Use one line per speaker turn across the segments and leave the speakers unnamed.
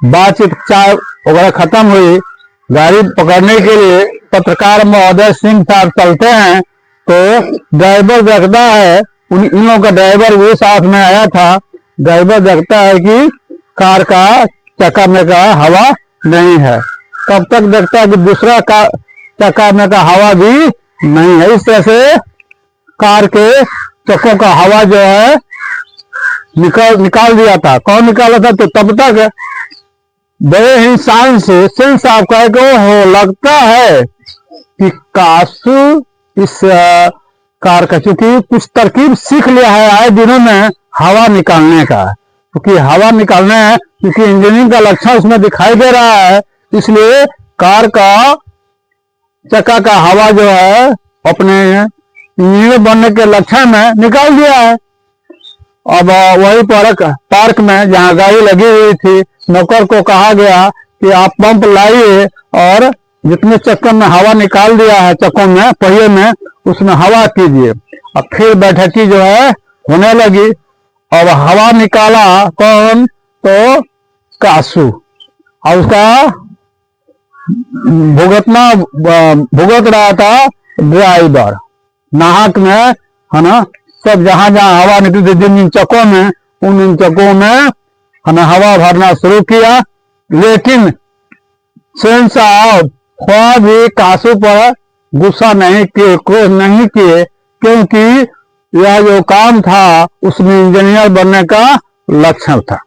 बातचीत चाय वगैरह खत्म हुई, गाड़ी पकड़ने के लिए पत्रकार महोदय सिंह साहब चलते हैं तो ड्राइवर देखता है, इन लोगों का ड्राइवर भी साथ में आया था। ड्राइवर देखता है कि कार का चक्का में का हवा नहीं है। तब तक देखता है कि दूसरा का चक्का में का हवा भी नहीं है। इस तरह से कार के चक्कों का हवा जो है निकाल दिया था। कौन निकाला था? तो तब तक बड़े ही शान से सिंह साहब कहे कि हो लगता है कि कासू इस कार का चूंकि कुछ तरकीब सीख लिया है आए दिनों में हवा निकालने का, क्योंकि हवा निकालना है, क्योंकि इंजीनियरिंग का लक्षण उसमें दिखाई दे रहा है, इसलिए कार का चक्का का हवा जो है अपने इंजीनियर बनने के लक्षण में निकाल दिया है। अब वही पार्क में जहाँ गाड़ी लगी हुई थी, नौकर को कहा गया कि आप पंप लाइए और जितने चक्कर में हवा निकाल दिया है चक्कों में पहिए में उसमें हवा कीजिए। अब फिर बैठकी जो है होने लगी। अब हवा निकाला कौन? तो कासू, और उसका भुगत रहा था ड्राइवर। नाहक में है ना, सब जहां जहां हवा निकली थी जिन चक्कों में उन चक्कों में हमें हवा भरना शुरू किया। लेकिन सेन साहब थोड़ा भी कासू पर गुस्सा नहीं किए, क्रोध नहीं किए, क्योंकि यह जो काम था उसमें इंजीनियर बनने का लक्षण था।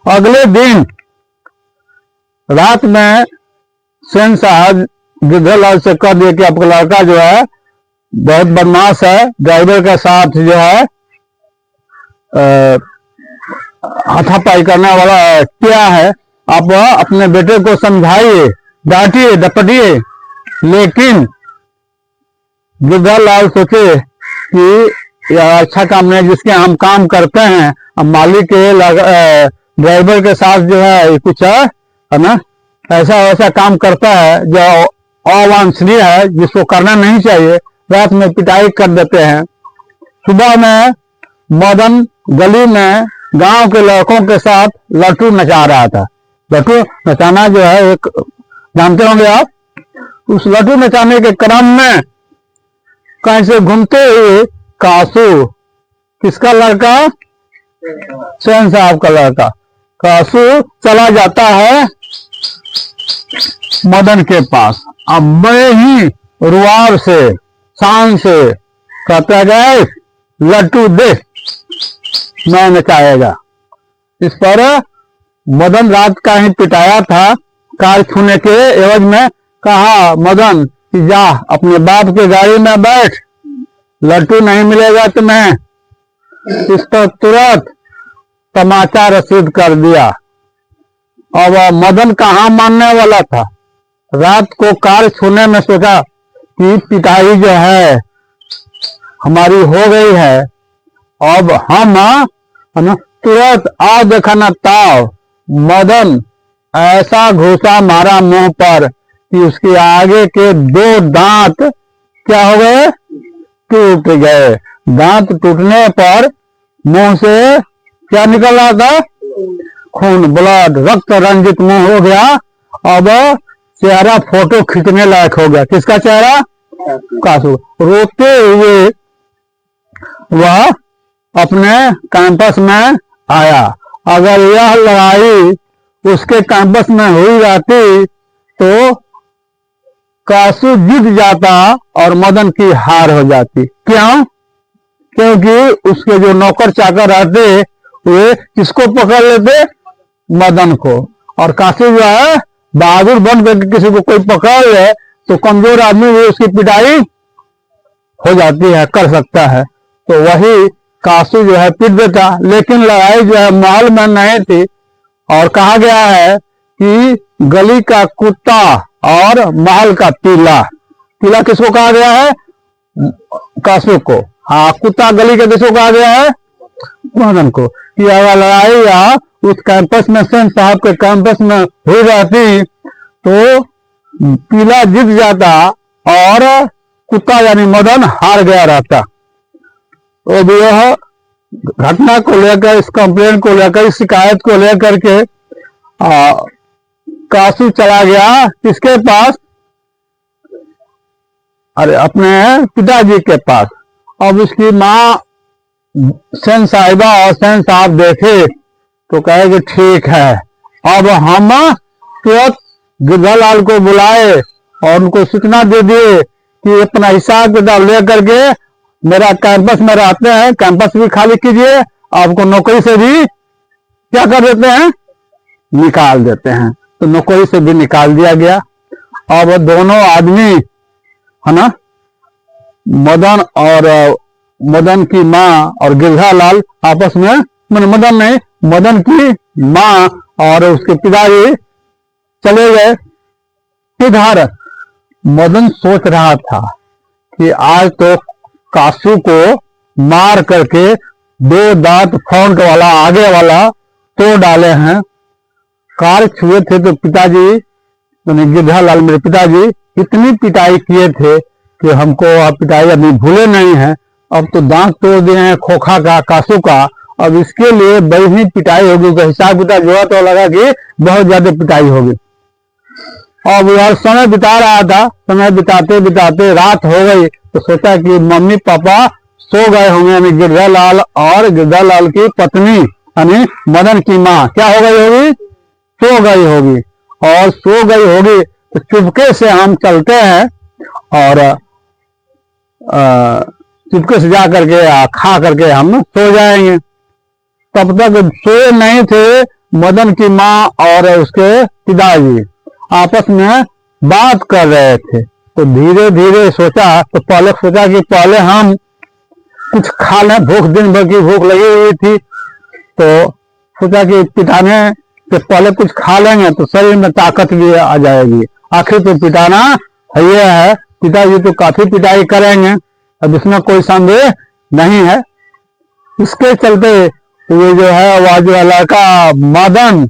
अगले दिन रात में सेन साहब गिद्धेलाल से कह दिए कि आपका लड़का जो है बहुत बदमाश है, ड्राइवर के साथ जो है हाथापाई करने वाला क्या है, आप अपने बेटे को समझाइए, डांटिए, डपटिए। लेकिन गिद्धेलाल सोचे कि यह अच्छा काम नहीं, जिसके हम काम करते हैं, अब मालिक के ड्राइवर के साथ जो है कुछ है ना, ऐसा काम करता है जो अवांछनीय है, जिसको करना नहीं चाहिए। रात में पिटाई कर देते हैं। सुबह में मदन गली में गांव के लड़कों के साथ लट्टू नचा रहा था। लट्टू नचाना जो है एक जानते होंगे आप। उस लट्टू नचाने के क्रम में कहीं से घूमते हुए कासू, किसका लड़का? सेन साहब का लड़का कासू चला जाता है मदन के पास। अब बड़े ही रुआब से शान से कहता है लट्टू दे, मैं नचाएगा। इस पर मदन रात का ही पिटाया था, कार छूने के एवज में कहा मदन कि जा अपने बाप के गाड़ी में बैठ, लट्टू नहीं मिलेगा तुम्हें। इस पर तुरंत तमाचा रसीद कर दिया। अब मदन कहाँ मानने वाला था। रात को कार छूने में सोचा कि पिटाई जो है हमारी हो गई है, अब हम तुरंत आ देखा ना ताव। मदन ऐसा घूसा मारा मुंह पर कि उसके आगे के 2 दांत क्या हो गए? टूट गए। दांत टूटने पर मुंह से क्या निकल रहा था? खून, ब्लड, रक्त रंजित मुंह हो गया। अब चेहरा फोटो खींचने लायक हो गया। किसका चेहरा? कासू। रोते हुए वह अपने कैंपस में आया। अगर यह लड़ाई उसके कैंपस में हुई रहती तो कासू जीत जाता और मदन की हार हो जाती। क्यों? क्योंकि उसके जो नौकर चाकर रहते वे किसको पकड़ लेते? मदन को। और कासू जो है बहादुर बन करके किसी को कोई पकड़ ले तो कमजोर आदमी भी उसकी पिटाई हो जाती है, कर सकता है। तो वही कासू जो है पीट देता। लेकिन लड़ाई जो है महल में नहीं थी, और कहा गया है कि गली का कुत्ता और महल का पीला। पीला किसको कहा गया है? कासू को। हाँ, कुत्ता गली के किसको कहा गया है? मदन को। कि अगर लड़ाई या उस कैंपस में सेन साहब के कैंपस में हो जाती तो पीला जीत जाता और कुत्ता यानी मदन हार गया रहता। तो यह घटना को लेकर, इस कंप्लेंट को लेकर, इस शिकायत को लेकर के काशी चला गया किसके पास? अरे अपने पिताजी के पास। अब उसकी माँ सेन साहिबा और सेन साहब देखे तो कहे कि ठीक है, अब हम तुरंत गिरधालाल को बुलाए और उनको सूचना दे दिए कि अपना हिसाब किताब लेकर के मेरा कैंपस में रहते हैं, कैंपस भी खाली कीजिए, आपको नौकरी से भी क्या कर देते हैं, निकाल देते हैं। तो नौकरी से भी निकाल दिया गया। अब दोनों आदमी है ना, मदन की माँ और गिरधालाल आपस में, मदन नहीं, मदन की माँ और उसके पिताजी चले गए। इधर मदन सोच रहा था कि आज तो कासू को मार करके 2 दांत फ्रंट वाला आगे वाला तोड़ डाले हैं। कार छुए थे तो पिताजी, मैंने गिरधालाल मेरे पिताजी इतनी पिटाई किए थे कि हमको अब पिटाई अभी भूले नहीं है। अब तो दांत तोड़ दिए हैं खोखा का, कासू का, अब इसके लिए बड़ी ही पिटाई होगी। उसका हिसाब किताब जोड़ा तो लगा कि बहुत ज्यादा पिटाई होगी। अब यार समय बिता रहा था, समय बिताते बिताते रात हो गई तो सोचा कि मम्मी पापा सो गए होंगे, यानी गिरधालाल और गिरधालाल की पत्नी यानी मदन की माँ क्या हो गई होगी, सो गई होगी। और सो गई होगी तो चुपके से हम चलते हैं और चुपके से जा करके खा करके हम सो जाएंगे। तब तक सोए नहीं थे मदन की माँ और उसके पिताजी आपस में बात कर रहे थे। तो धीरे धीरे सोचा, तो पहले सोचा कि पहले हम कुछ खा लें, भूख दिन भर की भूख लगी हुई थी, तो सोचा कि पिटाने से पहले कुछ खा लेंगे तो शरीर में ताकत भी आ जाएगी। आखिर तो पिटाना ये है, पिताजी तो काफी पिटाई करेंगे, अब इसमें कोई संदेह नहीं है। इसके चलते ये जो है वह जो लड़का मदन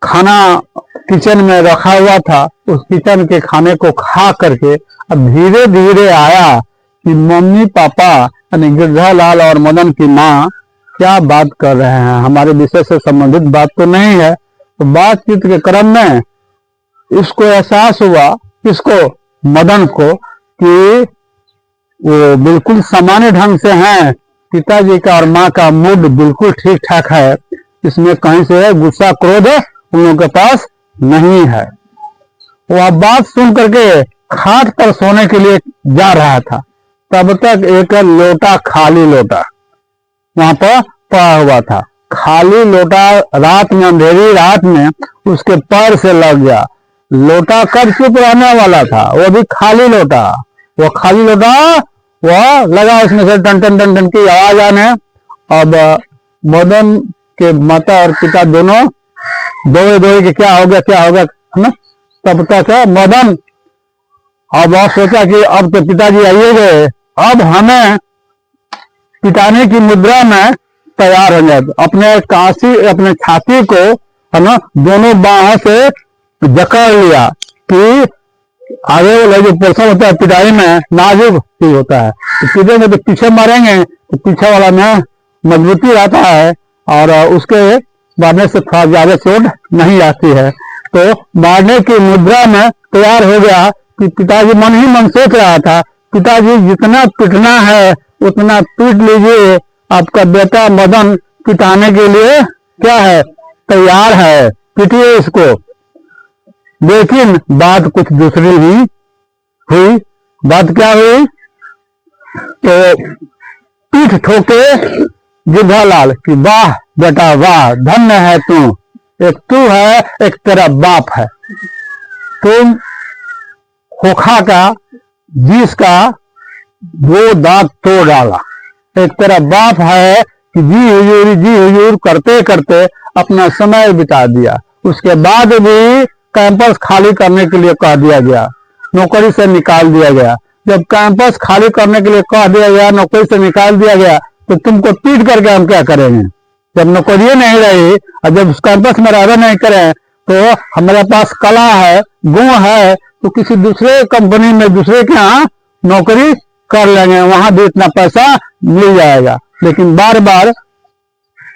खाना किचन में रखा हुआ था, उस किचन के खाने को खा करके अब धीरे धीरे आया कि मम्मी पापा यानी गिरधालाल और मदन की माँ क्या बात कर रहे हैं, हमारे विषय से संबंधित बात तो नहीं है। तो बातचीत के क्रम में इसको एहसास हुआ, इसको मदन को, कि वो बिल्कुल सामान्य ढंग से हैं, पिताजी का और माँ का मूड बिल्कुल ठीक ठाक है, इसमें कहीं से गुस्सा क्रोध उन लोगों के पास नहीं है। वह बात सुन करके खाट पर सोने के लिए जा रहा था, तब तक एक लोटा, खाली लोटा वहां पर पड़ा हुआ था। खाली लोटा रात में, अंधेरी रात में उसके पैर से लग गया। लोटा कब चुप रहने वाला था, वो भी खाली लोटा, वो खाली लोटा वह लगा उसमें से टन टन टन टन की आवाज आने। अब मदन के माता और पिता दोनों दौड़े दौड़े कि क्या हो गया है ना। तब तक मदन अब वह सोचा कि अब तो पिताजी आइए गए, अब हमें पिटाने की मुद्रा में तैयार हो जाए। अपने छाती को है ना दोनों बाहों से जकड़ लिया कि आगे वाला जो पोर्शन होता है पिटाई में नाजुक चीज होता है, तो पीटेंगे तो पीछे मारेंगे तो पीछे वाला में मजबूती रहता है और उसके मारने से थोड़ा ज्यादा चोट नहीं आती है। तो मारने की मुद्रा में तैयार हो गया कि पिताजी मन ही मन सोच रहा था, पिताजी जितना पिटना है उतना पीट लीजिए, आपका बेटा मदन पिटाने के लिए क्या है, तैयार है, पीटिए इसको। लेकिन बात कुछ दूसरी ही हुई। बात क्या हुई, तो पीठ ठोके गिरधालाल कि वाह बेटा वाह, धन्य है तू, एक तू है एक तेरा बाप है, तुम खोखा का जिसका 2 दांत तोड़ डाला, एक तेरा बाप है कि जी हुजूर करते करते अपना समय बिता दिया। उसके बाद भी कैंपस खाली करने के लिए कह दिया गया, नौकरी से निकाल दिया गया। जब कैंपस खाली करने के लिए कह दिया गया, नौकरी से निकाल दिया गया, तो तुमको पीट करके हम क्या करेंगे। जब नौकरी नहीं रही और जब उस कैंपस में रहना नहीं करें तो हमारे पास कला है, गुण है, तो किसी दूसरे कंपनी में दूसरे के यहाँ नौकरी कर लेंगे, वहां भी इतना पैसा मिल जाएगा। लेकिन बार बार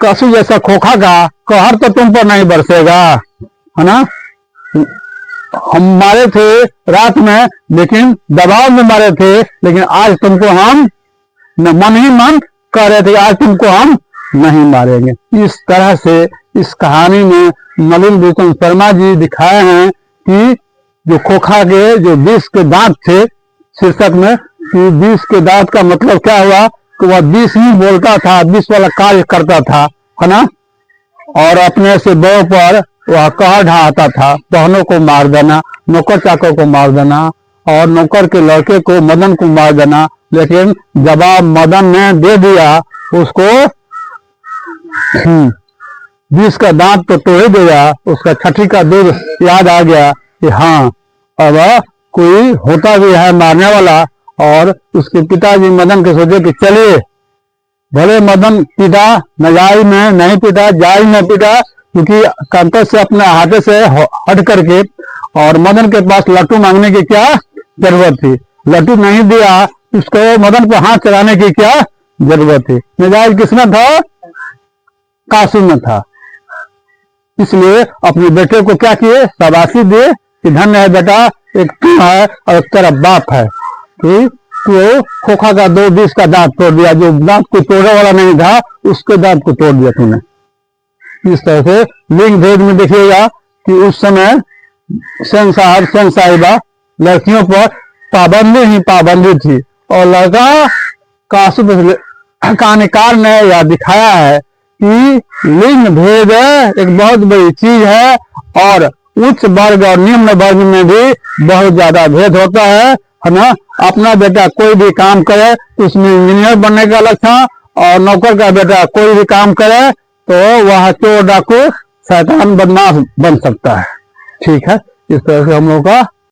कासू जैसा खोखा का कहर तो तुम पर नहीं बरसेगा, है ना। हम मारे थे रात में, लेकिन दबाव में मारे थे, लेकिन आज तुमको हम मन ही मन कह रहे थे आज तुमको हम नहीं मारेंगे। इस तरह से इस कहानी में नलिन विक्रम शर्मा जी दिखाए हैं कि जो खोखा के जो विष के दांत थे, शीर्षक में कि विष के दांत का मतलब क्या हुआ कि वह विष ही बोलता था, विष वाला कार्य करता था, है ना। और अपने से बड़ों पर वह कह ढहाता था, बहनों को मार देना, नौकर चाकर को मार देना, और नौकर के लड़के को मदन को मार देना। लेकिन जवाब मदन ने दे दिया उसको, विष का दांत तो तोड़ ही दिया, उसका छठी का दूध याद आ गया कि हाँ अब कोई होता भी है मारने वाला। और उसके पिताजी मदन के सोचे कि चलिए, भले मदन पिता नजायज में नहीं पिता, जायज में पिता, क्योंकि कंतर से अपने हाथे से हट करके, और मदन के पास लट्टू मांगने की क्या जरूरत थी, लट्टू नहीं दिया उसको मदन को हाथ चलाने की क्या जरूरत थी। नजायज किसमें था, कासू में था। इसलिए अपने बेटे को क्या किए, शाबाशी दिए कि धन्य है बेटा, एक तू है और एक तेरा बाप है। तो खोखा का दो विष का दांत तोड़ दिया, जो दांत को तोड़ने वाला नहीं था उसके दांत को तोड़ दिया तूने। इस तरह से लिंग भेद में देखिएगा कि उस समय सेन साहब सेन साहिबा लड़कियों पर पाबंदी ही पाबंदी थी, और लड़का कासू कहानीकार ने यह दिखाया है कि लिंग भेद एक बहुत बड़ी चीज है, और उच्च वर्ग और निम्न वर्ग में भी बहुत ज्यादा भेद होता है ना। अपना बेटा कोई भी काम करे तो उसमें इंजीनियर बनने का लक्षण, और नौकर का बेटा कोई भी काम करे तो वह चोर डाकू शैतान बदमाश बन सकता है। ठीक है, इस तरह से हम लोग का